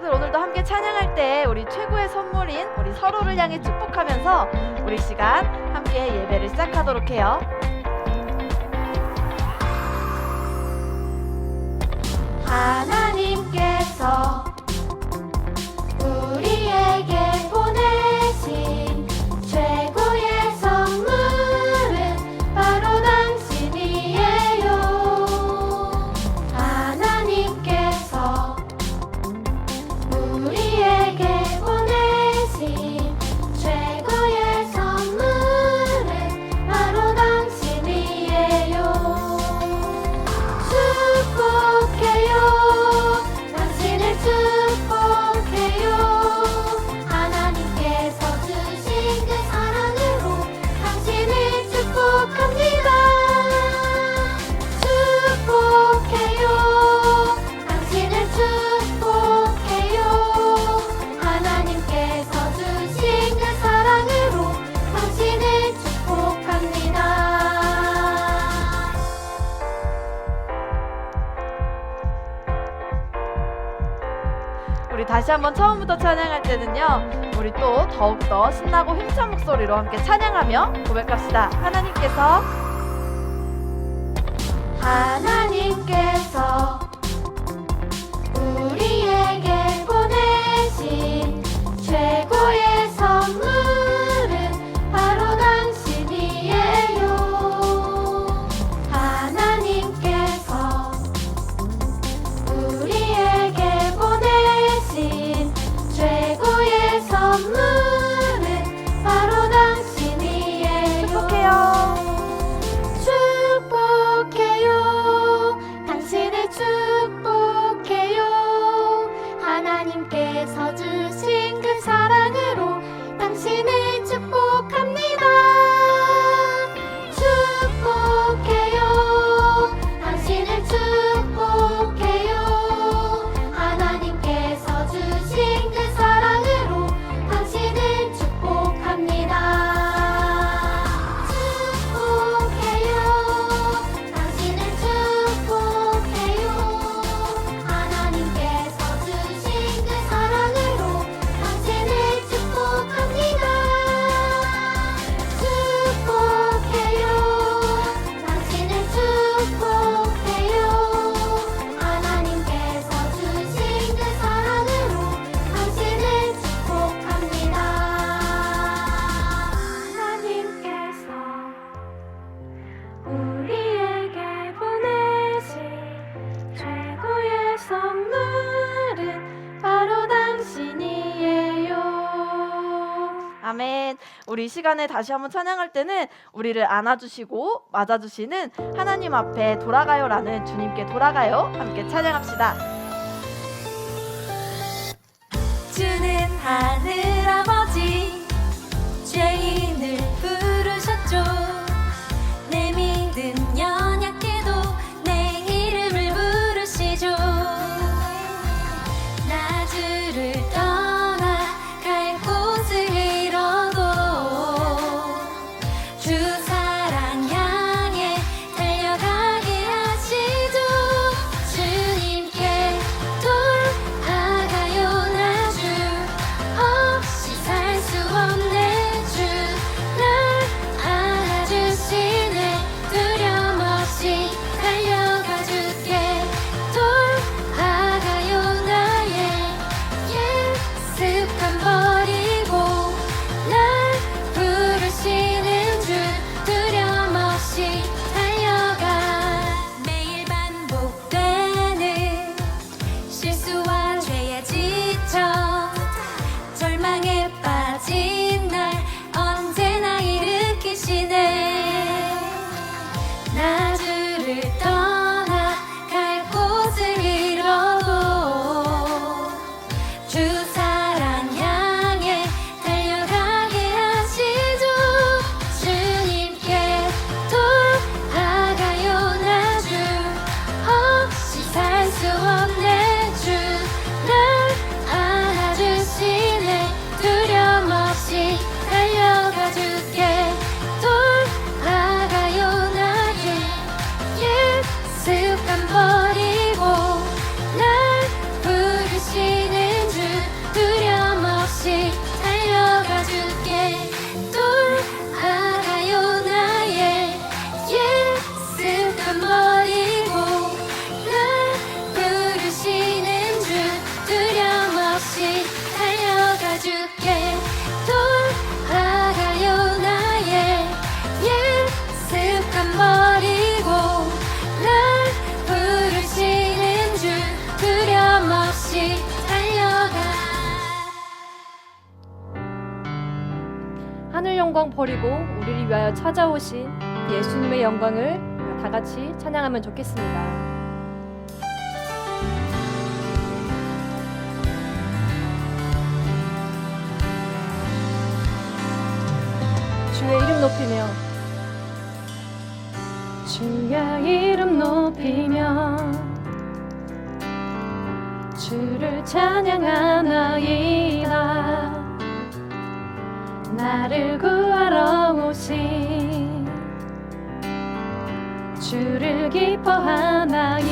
친구들, 오늘도 함께 찬양할 때 우리 최고의 선물인 우리 서로를 향해 축복하면서 우리 시간 함께 예배를 시작하도록 해요. 하나님께서 우리에게 보내신 최고의 선물은 바로 당신이에요. 하나님께서 우리에게 보내신 최고의 선물은 바로 당신이에요. 축복해요. 당신을 축복해요. 하나님께서 주신 그 사랑으로 당신을 축복합니다. 축복해요. 당신을 축복해요. 하나님께서 주신 그 사랑으로 당신을 축복합니다. 우리 다시 한번 처음부터 찬양할 때는요, 우리 또 더욱더 신나고 힘찬 목소리로 함께 찬양하며 고백합시다. 하나님께서 우리에게 보내신 최고의 선물은 바로 당신이에요. 하나님께서 우리에게 보내신 최고의 선물은 바로 당신이에요. 축복해요. 당신을 축복해요. 하나님께서 주신 그 사랑으로 당신을 축복합니다. 축복해요. 당신을 축복해요. 하나님께서 주신 그 사랑으로 당신을 축복합니다. 축복해요. 당신을 축복해요. 하나님께서 주신 그 사랑으로 당신을 축복합니다. 축복해요. 당신을 축복해요. 하나님께서 주신 그 사랑으로 당신을 축복합니다. 하나님께서 우리에게 보내신 최고의 선물은 바로 당신이에요. 아멘. 우리 이 시간에 다시 한번 찬양할 때는 우리를 안아주시고 맞아주시는 하나님 앞에 돌아가요라는 주님께 돌아가요 함께 찬양합시다. 주는 하늘아버지 죄인을 부르셨죠. 내 믿음 연약해도 내 이름을 부르시죠. 나 주를 떠나 갈 곳을 잃어도 주 사랑 향해 달려가게 하시죠. 주님께 돌아가요. 나 주 영광 버리고 우리를 위하여 찾아오신 그 예수님의 영광을 다 같이 찬양하면 좋겠습니다. 주의 이름 높이며 주의 이름 높이며 주를 찬양하나이다. 나를 구하러 오신 주를 기뻐하나이다.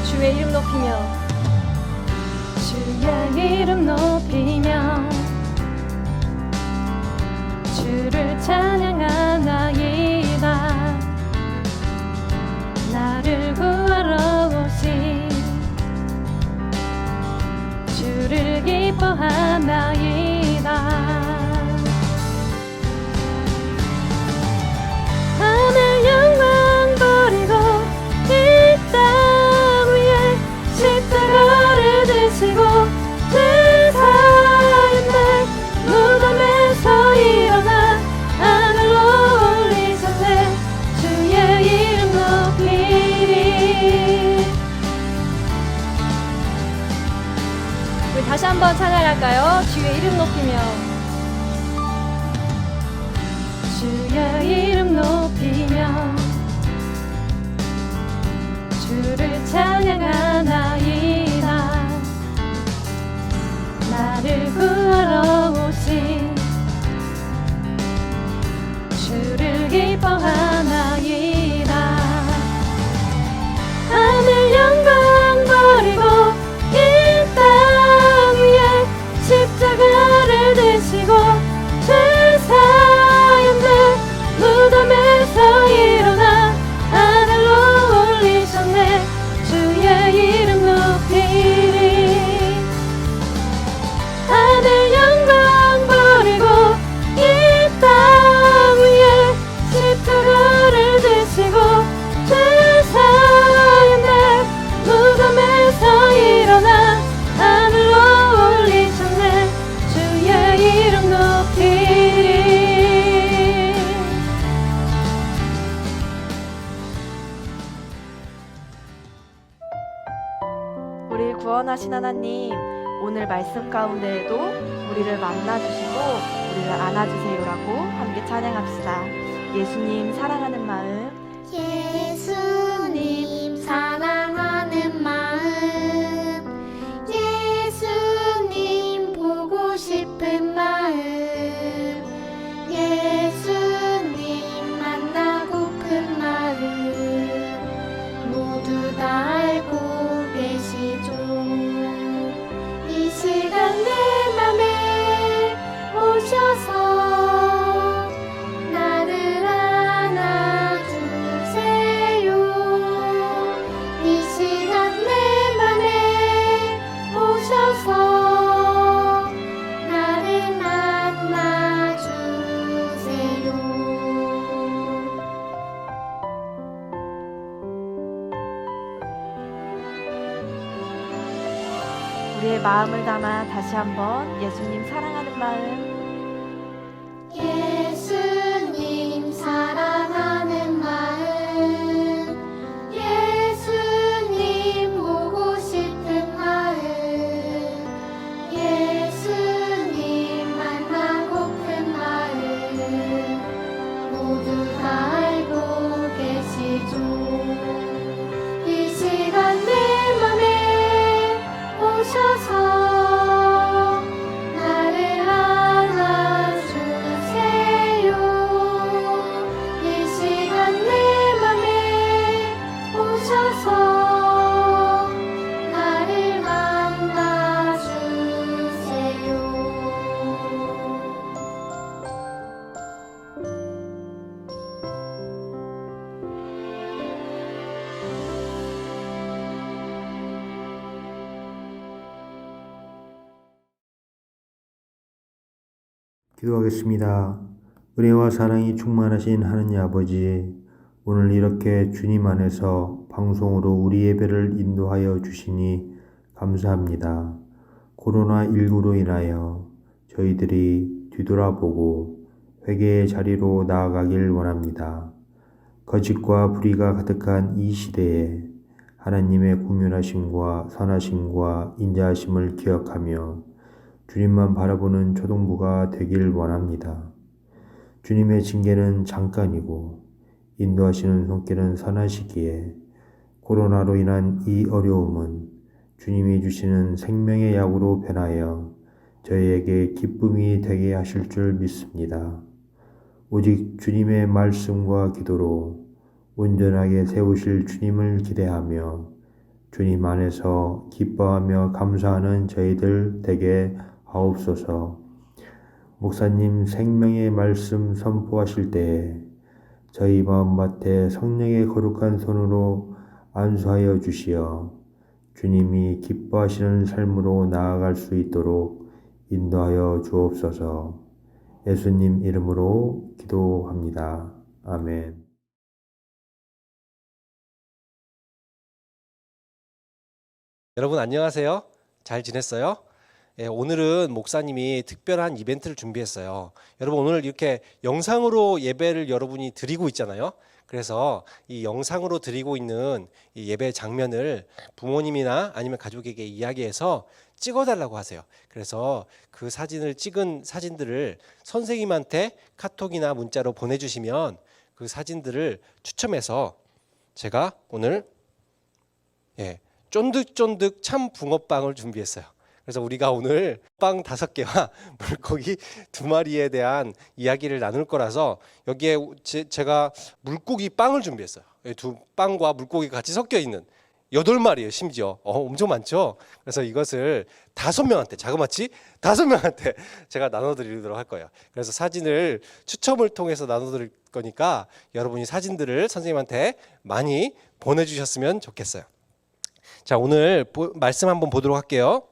주의 이름 높이며 주의 이름 높이며 주를 찬양하나이다. 나를 구하러 오신 주를 기뻐하나이다. 하늘 영광 버리고 이 땅 위에 십자가를 지시고 죄사했네. 무덤에서 일어나 하늘로 올리셨네. 주의 이름 높이리. 우리 다시 한번 찬양할까요? 주의 이름 높이며 주의 이름 높이며 주를 찬양하나이다. 나를 구하러 오신 주를 기뻐하나이다. 하늘 영광 버리고 이 땅 위에 십자가를 지시고 죄사였네. 무덤에서 일어나 하늘로 올리셨네. 주의 이름 높이리. 하늘 영광 버리고 이 땅 위에 십자가를 지시고 죄사였네. 무덤에서 일어나 하늘로 올리셨네. 주의 이름 높이리. 우리를 구원하신 하나님, 오늘 말씀 가운데에도 우리를 만나주시고 우리를 안아주세요라고 함께 찬양합시다. 예수님 사랑하는 마음, 예수님 사랑하는 마음, 예수님 보고 싶은 마음, 예수님 만나고픈 마음, 모두 다 알고 계시죠. 이 시간 내 맘에 오셔서 나를 안아주세요. 이 시간 내 맘에 오셔서 나를 만나주세요. 우리의 마음을 담아 다시 한번 예수님 사랑하는 마음, 예수님 사랑하는 마음, 예수님 보고 싶은 마음, 예수님 만나고픈 마음, 모두 다 알고 계시죠. 이 시간 내 맘에 오셔서 나를 안아주세요. 이 시간 내 맘에 오셔서 나를 만나주세요. 기도하겠습니다. 은혜와 사랑이 충만하신 하느님 아버지, 오늘 이렇게 주님 안에서 방송으로 우리 예배를 인도하여 주시니 감사합니다. 코로나19로 인하여 저희들이 뒤돌아보고 회개의 자리로 나아가길 원합니다. 거짓과 불의가 가득한 이 시대에 하나님의 공연하심과 선하심과 인자하심을 기억하며 주님만 바라보는 초동부가 되길 원합니다. 주님의 징계는 잠깐이고 인도하시는 손길은 선하시기에 코로나로 인한 이 어려움은 주님이 주시는 생명의 약으로 변하여 저희에게 기쁨이 되게 하실 줄 믿습니다. 오직 주님의 말씀과 기도로 온전하게 세우실 주님을 기대하며 주님 안에서 기뻐하며 감사하는 저희들 되게 하옵소서. 목사님 생명의 말씀 선포하실 때에 저희 마음밭에 성령의 거룩한 손으로 안수하여 주시어 주님이 기뻐하시는 삶으로 나아갈 수 있도록 인도하여 주옵소서. 예수님 이름으로 기도합니다. 아멘. 여러분 안녕하세요. 잘 지냈어요? 오늘은 목사님이 특별한 이벤트를 준비했어요. 여러분 오늘 이렇게 영상으로 예배를 여러분이 드리고 있잖아요. 그래서 이 영상으로 드리고 있는 이 예배 장면을 부모님이나 아니면 가족에게 이야기해서 찍어달라고 하세요. 그래서 그 사진을 찍은 사진들을 선생님한테 카톡이나 문자로 보내주시면 그 사진들을 추첨해서 제가 오늘 쫀득쫀득 참 붕어빵을 준비했어요. 그래서 우리가 오늘 빵 5개와 물고기 2마리에 대한 이야기를 나눌 거라서 여기에 제가 물고기 빵을 준비했어요. 두 빵과 물고기가 같이 섞여 있는 8마리예요. 심지어 엄청 많죠. 그래서 이것을 5명한테 자그마치 5명한테 제가 나눠드리도록 할 거예요. 그래서 사진을 추첨을 통해서 나눠드릴 거니까 여러분이 사진들을 선생님한테 많이 보내주셨으면 좋겠어요. 자, 오늘 말씀 한번 보도록 할게요.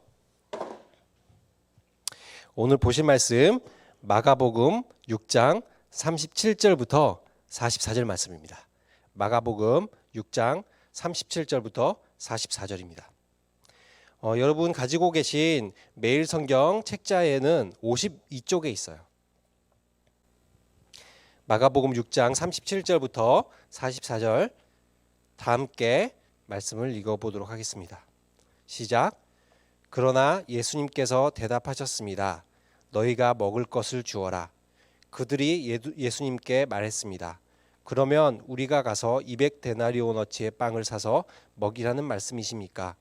오늘 보실 말씀 마가복음 6장 37절부터 44절 말씀입니다. 마가복음 6장 37절부터 44절입니다. 여러분 가지고 계신 매일 성경 책자에는 52쪽에 있어요. 마가복음 6장 37절부터 44절 다 함께 말씀을 읽어보도록 하겠습니다. 시작. 그러나 예수님께서 대답하셨습니다. 너희가 먹을 것을 주어라. 그들이 예수님께 말했습니다. 그러면 우리가 가서 200데나리오너치의 빵을 사서 먹이라는 말씀이십니까?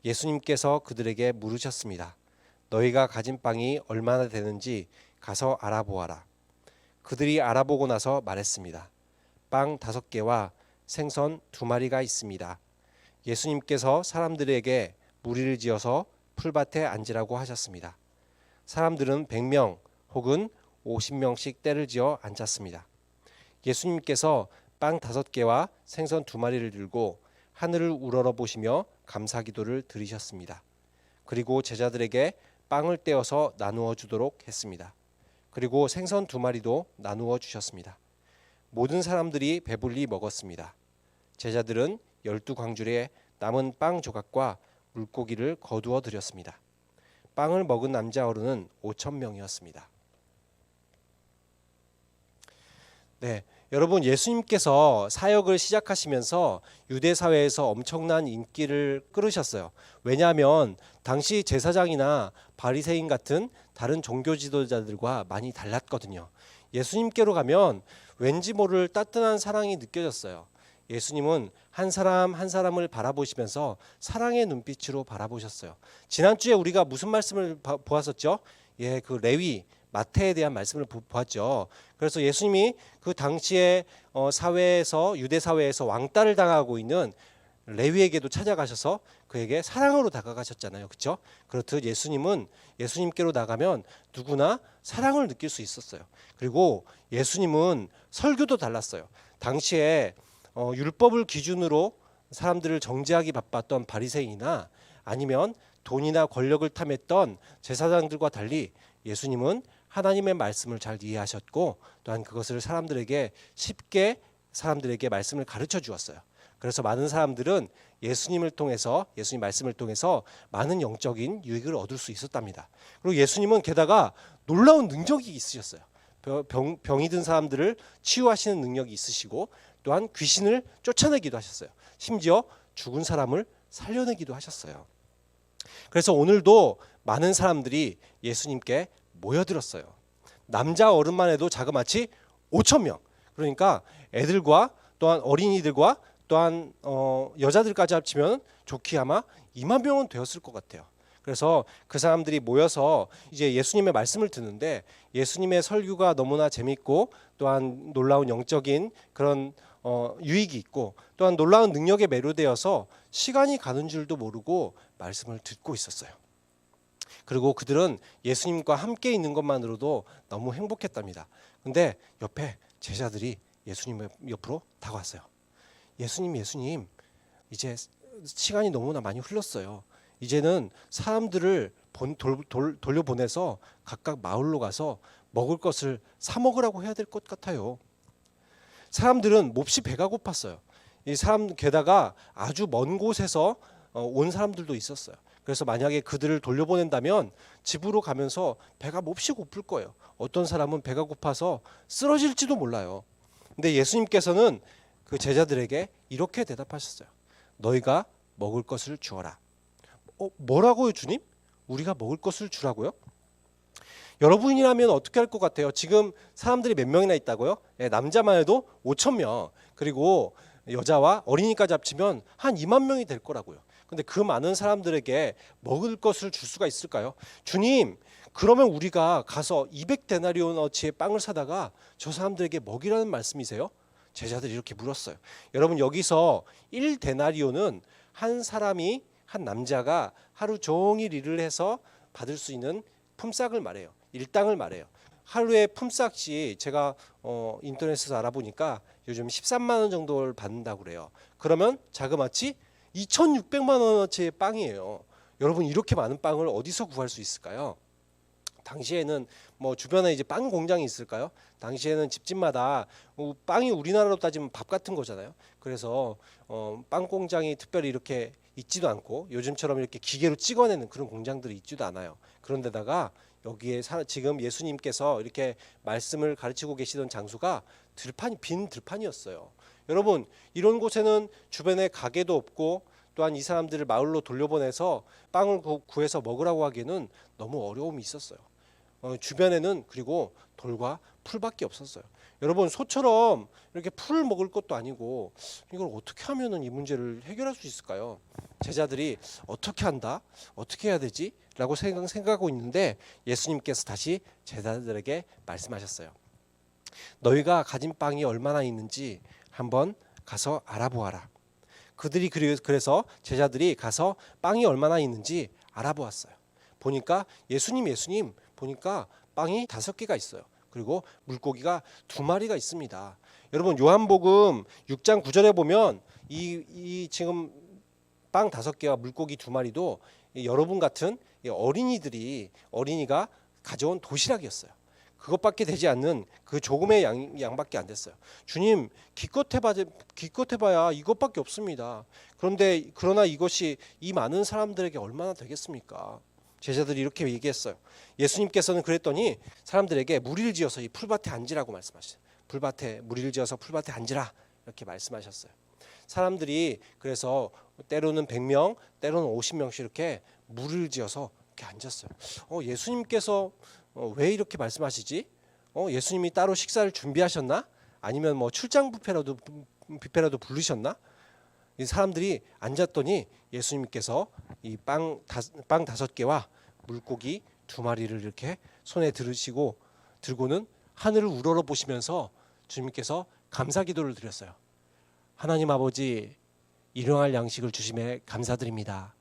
예수님께서 그들에게 물으셨습니다. 너희가 가진 빵이 얼마나 되는지 가서 알아보아라. 그들이 알아보고 나서 말했습니다. 빵 5개와 생선 2마리가 있습니다. 예수님께서 사람들에게 무리를 지어서 풀밭에 앉으라고 하셨습니다. 사람들은 100명 혹은 50명씩 때를 지어 앉았습니다. 예수님께서 빵 5개와 생선 2마리를 들고 하늘을 우러러보시며 감사기도를 드리셨습니다. 그리고 제자들에게 빵을 떼어서 나누어 주도록 했습니다. 그리고 생선 2마리도 나누어 주셨습니다. 모든 사람들이 배불리 먹었습니다. 제자들은 12광줄에 남은 빵 조각과 물고기를 거두어 드렸습니다. 빵을 먹은 남자 어른은 5,000명이었습니다. 네, 여러분 예수님께서 사역을 시작하시면서 유대 사회에서 엄청난 인기를 끌으셨어요. 왜냐하면 당시 제사장이나 바리새인 같은 다른 종교 지도자들과 많이 달랐거든요. 예수님께로 가면 왠지 모를 따뜻한 사랑이 느껴졌어요. 예수님은 한 사람 한 사람을 바라보시면서 사랑의 눈빛으로 바라보셨어요. 지난주에 우리가 무슨 말씀을 보았었죠? 그 레위 마태에 대한 말씀을 보았죠. 그래서 예수님이 그 당시에 사회에서 유대 사회에서 왕따를 당하고 있는 레위에게도 찾아가셔서 그에게 사랑으로 다가가셨잖아요. 그렇죠? 그렇듯 예수님은 예수님께로 나가면 누구나 사랑을 느낄 수 있었어요. 그리고 예수님은 설교도 달랐어요. 당시에 율법을 기준으로 사람들을 정죄하기 바빴던 바리새인이나 아니면 돈이나 권력을 탐했던 제사장들과 달리 예수님은 하나님의 말씀을 잘 이해하셨고 또한 그것을 사람들에게 쉽게 사람들에게 말씀을 가르쳐 주었어요. 그래서 많은 사람들은 예수님을 통해서, 예수님 말씀을 통해서 많은 영적인 유익을 얻을 수 있었답니다. 그리고 예수님은 게다가 놀라운 능력이 있으셨어요. 병이 든 사람들을 치유하시는 능력이 있으시고, 또한 귀신을 쫓아내기도 하셨어요. 심지어 죽은 사람을 살려내기도 하셨어요. 그래서 오늘도 많은 사람들이 예수님께 모여들었어요. 남자 어른만 해도 자그마치 5천 명. 그러니까 애들과 또한 어린이들과 또한 여자들까지 합치면 좋게 아마 2만 명은 되었을 것 같아요. 그래서 그 사람들이 모여서 이제 예수님의 말씀을 듣는데, 예수님의 설교가 너무나 재밌고 또한 놀라운 영적인 그런 유익이 있고, 또한 놀라운 능력에 매료되어서 시간이 가는 줄도 모르고 말씀을 듣고 있었어요. 그리고 그들은 예수님과 함께 있는 것만으로도 너무 행복했답니다. 근데 옆에 제자들이 예수님 옆으로 다가왔어요. 예수님, 이제 시간이 너무나 많이 흘렀어요. 이제는 사람들을 돌려보내서 각각 마을로 가서 먹을 것을 사 먹으라고 해야 될 것 같아요. 사람들은 몹시 배가 고팠어요. 이 사람 게다가 아주 먼 곳에서 온 사람들도 있었어요. 그래서 만약에 그들을 돌려보낸다면 집으로 가면서 배가 몹시 고플 거예요. 어떤 사람은 배가 고파서 쓰러질지도 몰라요. 근데 예수님께서는 그 제자들에게 이렇게 대답하셨어요. 너희가 먹을 것을 주어라. 뭐라고요, 주님? 우리가 먹을 것을 주라고요? 여러분이라면 어떻게 할 것 같아요? 지금 사람들이 몇 명이나 있다고요? 남자만 해도 5천 명, 그리고 여자와 어린이까지 합치면 한 2만 명이 될 거라고요. 근데 그 많은 사람들에게 먹을 것을 줄 수가 있을까요? 주님, 그러면 우리가 가서 200데나리온어치의 빵을 사다가 저 사람들에게 먹이라는 말씀이세요? 제자들이 이렇게 물었어요. 여러분, 여기서 1데나리온은 한 사람이, 한 남자가 하루 종일 일을 해서 받을 수 있는 품삯을 말해요. 일당을 말해요. 하루에 품삯이 제가 인터넷에서 알아보니까 요즘 13만 원 정도를 받는다고 그래요. 그러면 자그마치 2,600만 원어치의 빵이에요. 여러분, 이렇게 많은 빵을 어디서 구할 수 있을까요? 당시에는 뭐 주변에 이제 빵 공장이 있을까요? 당시에는 집집마다 빵이 우리나라로 따지면 밥 같은 거잖아요. 그래서 빵 공장이 특별히 이렇게 있지도 않고, 요즘처럼 이렇게 기계로 찍어내는 그런 공장들이 있지도 않아요. 그런데다가 여기에 지금 예수님께서 이렇게 말씀을 가르치고 계시던 장소가 빈 들판이었어요. 여러분, 이런 곳에는 주변에 가게도 없고, 또한 이 사람들을 마을로 돌려보내서 빵을 구해서 먹으라고 하기에는 너무 어려움이 있었어요. 주변에는 그리고 돌과 풀밖에 없었어요. 여러분, 소처럼 이렇게 풀을 먹을 것도 아니고 이걸 어떻게 하면은 이 문제를 해결할 수 있을까요? 제자들이 어떻게 한다? 어떻게 해야 되지? 라고 생각하고 있는데, 예수님께서 다시 제자들에게 말씀하셨어요. 너희가 가진 빵이 얼마나 있는지 한번 가서 알아보아라. 그들이 그래서 제자들이 가서 빵이 얼마나 있는지 알아보았어요. 보니까 예수님 보니까 빵이 5개가 있어요. 그리고 물고기가 2마리가 있습니다. 여러분, 요한복음 6장 9절에 보면 이 지금 빵 5개와 물고기 2마리도 여러분 같은 어린이가 가져온 도시락이었어요. 그것밖에 되지 않는 그 조금의 양밖에 안 됐어요. 주님, 기껏 해봐야 이것밖에 없습니다. 그러나 이것이 이 많은 사람들에게 얼마나 되겠습니까? 제자들이 이렇게 얘기했어요. 예수님께서는 그랬더니 사람들에게 무리를 지어서 이 풀밭에 앉으라고 말씀하셨어요. 무리를 지어서 풀밭에 앉으라, 이렇게 말씀하셨어요. 사람들이 그래서 때로는 100명, 때로는 50명씩 이렇게 무리를 지어서 이렇게 앉았어요. 예수님께서 왜 이렇게 말씀하시지? 예수님이 따로 식사를 준비하셨나? 아니면 뭐 출장 뷔페라도 부르셨나? 이 사람들이 앉았더니 예수님께서 이 빵 5개와 물고기 2마리를 이렇게 손에 들고는 하늘을 우러러 보시면서 주님께서 감사기도를 드렸어요. 하나님 아버지, 일용할 양식을 주심에 감사드립니다.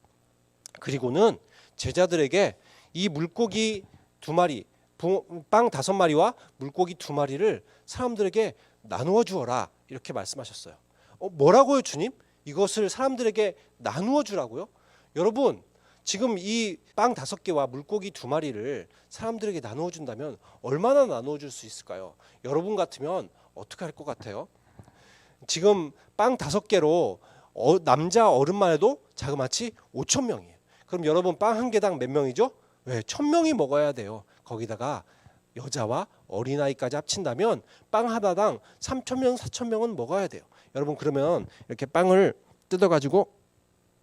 그리고는 제자들에게 이 물고기 2마리, 빵 5마리와 물고기 2마리를 사람들에게 나누어 주어라, 이렇게 말씀하셨어요. 뭐라고요, 주님? 이것을 사람들에게 나누어 주라고요? 여러분, 지금 이 빵 5개와 물고기 2마리를 사람들에게 나누어 준다면 얼마나 나누어 줄 수 있을까요? 여러분 같으면 어떻게 할 것 같아요? 지금 빵 5개로 남자 어른만 해도 자그마치 5천 명이에요. 그럼 여러분 빵 한 개당 몇 명이죠? 왜? 1,000명이 먹어야 돼요. 거기다가 여자와 어린아이까지 합친다면 빵 하나당 3,000명, 4,000명은 먹어야 돼요. 여러분 그러면 이렇게 빵을 뜯어가지고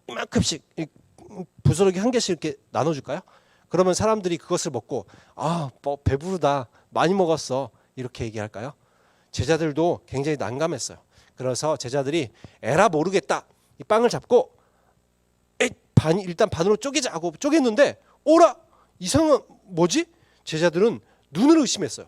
이만큼씩 부스러기 한 개씩 이렇게 나눠줄까요? 그러면 사람들이 그것을 먹고 뭐 배부르다, 많이 먹었어 이렇게 얘기할까요? 제자들도 굉장히 난감했어요. 그래서 제자들이 에라 모르겠다, 이 빵을 잡고 일단 반으로 쪼개자 하고 쪼갰는데 오라, 이상한 뭐지? 제자들은 눈을 의심했어요.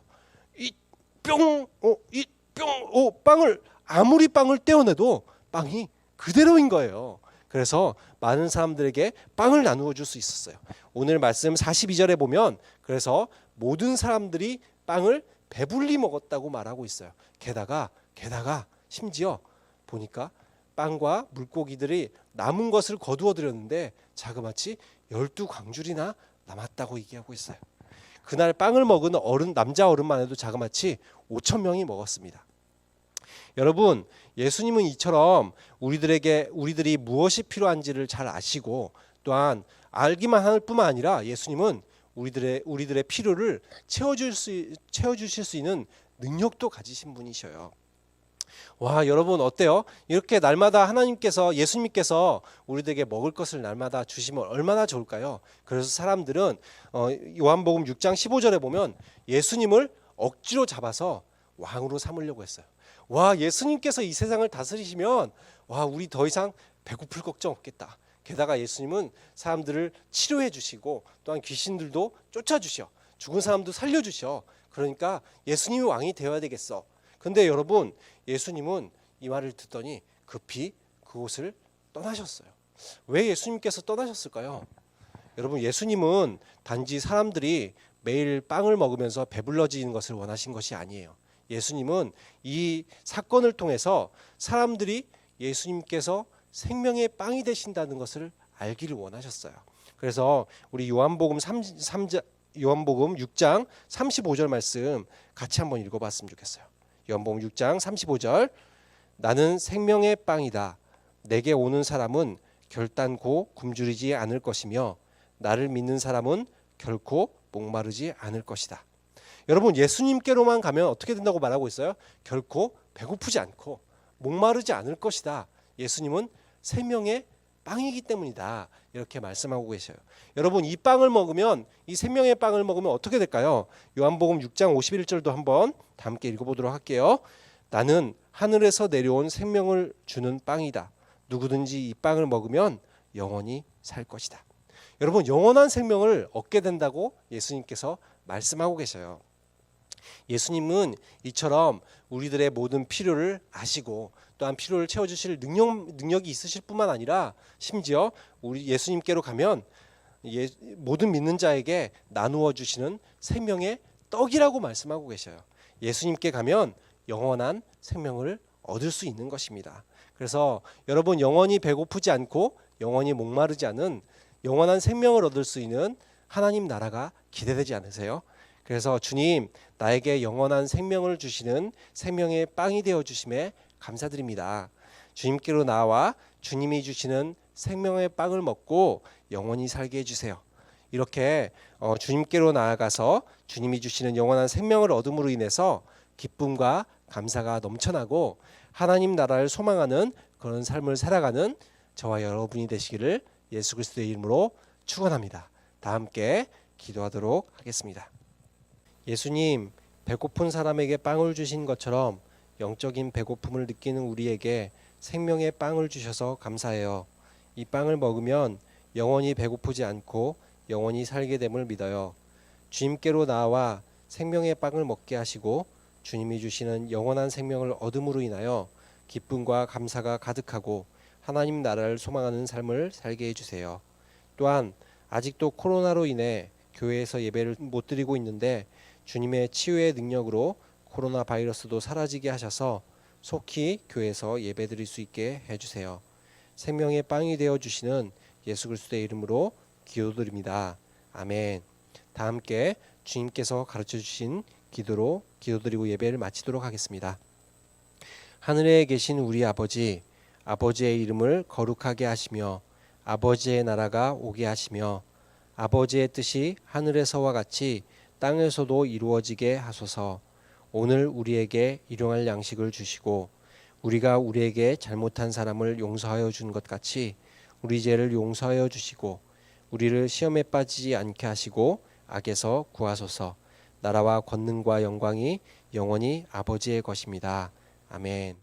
빵을 아무리 빵을 떼어내도 빵이 그대로인 거예요. 그래서 많은 사람들에게 빵을 나누어 줄 수 있었어요. 오늘 말씀 42절에 보면 그래서 모든 사람들이 빵을 배불리 먹었다고 말하고 있어요. 게다가 심지어 보니까 빵과 물고기들이 남은 것을 거두어 드렸는데 자그마치 12광줄이나 남았다고 얘기하고 있어요. 그날 빵을 먹은 남자 어른만 해도 자그마치 5천 명이 먹었습니다. 여러분, 예수님은 이처럼 우리들이 무엇이 필요한지를 잘 아시고 또한 알기만 할 뿐만 아니라 예수님은 우리들의 필요를 채워주실 수 있는 능력도 가지신 분이셔요. 와, 여러분 어때요? 이렇게 날마다 예수님께서 우리들에게 먹을 것을 날마다 주시면 얼마나 좋을까요? 그래서 사람들은 요한복음 6장 15절에 보면 예수님을 억지로 잡아서 왕으로 삼으려고 했어요. 와, 예수님께서 이 세상을 다스리시면 우리 더 이상 배고플 걱정 없겠다. 게다가 예수님은 사람들을 치료해 주시고 또한 귀신들도 쫓아 주셔, 죽은 사람도 살려 주셔. 그러니까 예수님이 왕이 되어야 되겠어. 근데 여러분, 예수님은 이 말을 듣더니 급히 그곳을 떠나셨어요. 왜 예수님께서 떠나셨을까요? 여러분, 예수님은 단지 사람들이 매일 빵을 먹으면서 배불러지는 것을 원하신 것이 아니에요. 예수님은 이 사건을 통해서 사람들이 예수님께서 생명의 빵이 되신다는 것을 알기를 원하셨어요. 그래서 우리 요한복음 6장 35절 말씀 같이 한번 읽어봤으면 좋겠어요. 요한복음 6장 35절, 나는 생명의 빵이다. 내게 오는 사람은 결단코 굶주리지 않을 것이며 나를 믿는 사람은 결코 목마르지 않을 것이다. 여러분, 예수님께로만 가면 어떻게 된다고 말하고 있어요? 결코 배고프지 않고 목마르지 않을 것이다. 예수님은 생명의 빵이기 때문이다. 이렇게 말씀하고 계셔요. 여러분, 이 생명의 빵을 먹으면 어떻게 될까요? 요한복음 6장 51절도 한번 다 함께 읽어보도록 할게요. 나는 하늘에서 내려온 생명을 주는 빵이다. 누구든지 이 빵을 먹으면 영원히 살 것이다. 여러분, 영원한 생명을 얻게 된다고 예수님께서 말씀하고 계셔요. 예수님은 이처럼 우리들의 모든 필요를 아시고 또한 필요를 채워주실 능력이 있으실 뿐만 아니라 심지어 우리 예수님께로 가면 모든 믿는 자에게 나누어 주시는 생명의 떡이라고 말씀하고 계셔요. 예수님께 가면 영원한 생명을 얻을 수 있는 것입니다. 그래서 여러분, 영원히 배고프지 않고 영원히 목마르지 않은 영원한 생명을 얻을 수 있는 하나님 나라가 기대되지 않으세요? 그래서 주님, 나에게 영원한 생명을 주시는 생명의 빵이 되어 주심에 감사드립니다. 주님께로 나와 주님이 주시는 생명의 빵을 먹고 영원히 살게 해주세요. 이렇게 주님께로 나아가서 주님이 주시는 영원한 생명을 얻음으로 인해서 기쁨과 감사가 넘쳐나고 하나님 나라를 소망하는 그런 삶을 살아가는 저와 여러분이 되시기를 예수 그리스도의 이름으로 축원합니다. 다 함께 기도하도록 하겠습니다. 예수님, 배고픈 사람에게 빵을 주신 것처럼 영적인 배고픔을 느끼는 우리에게 생명의 빵을 주셔서 감사해요. 이 빵을 먹으면 영원히 배고프지 않고 영원히 살게 됨을 믿어요. 주님께로 나와 생명의 빵을 먹게 하시고 주님이 주시는 영원한 생명을 얻음으로 인하여 기쁨과 감사가 가득하고 하나님 나라를 소망하는 삶을 살게 해주세요. 또한 아직도 코로나로 인해 교회에서 예배를 못 드리고 있는데 주님의 치유의 능력으로 코로나 바이러스도 사라지게 하셔서 속히 교회에서 예배 드릴 수 있게 해주세요. 생명의 빵이 되어 주시는 예수 그리스도의 이름으로 기도드립니다. 아멘. 다 함께 주님께서 가르쳐 주신 기도로 기도드리고 예배를 마치도록 하겠습니다. 하늘에 계신 우리 아버지, 아버지의 이름을 거룩하게 하시며 아버지의 나라가 오게 하시며 아버지의 뜻이 하늘에서와 같이 땅에서도 이루어지게 하소서. 오늘 우리에게 일용할 양식을 주시고 우리가 우리에게 잘못한 사람을 용서하여 준 것 같이 우리 죄를 용서하여 주시고 우리를 시험에 빠지지 않게 하시고 악에서 구하소서. 나라와 권능과 영광이 영원히 아버지의 것입니다. 아멘.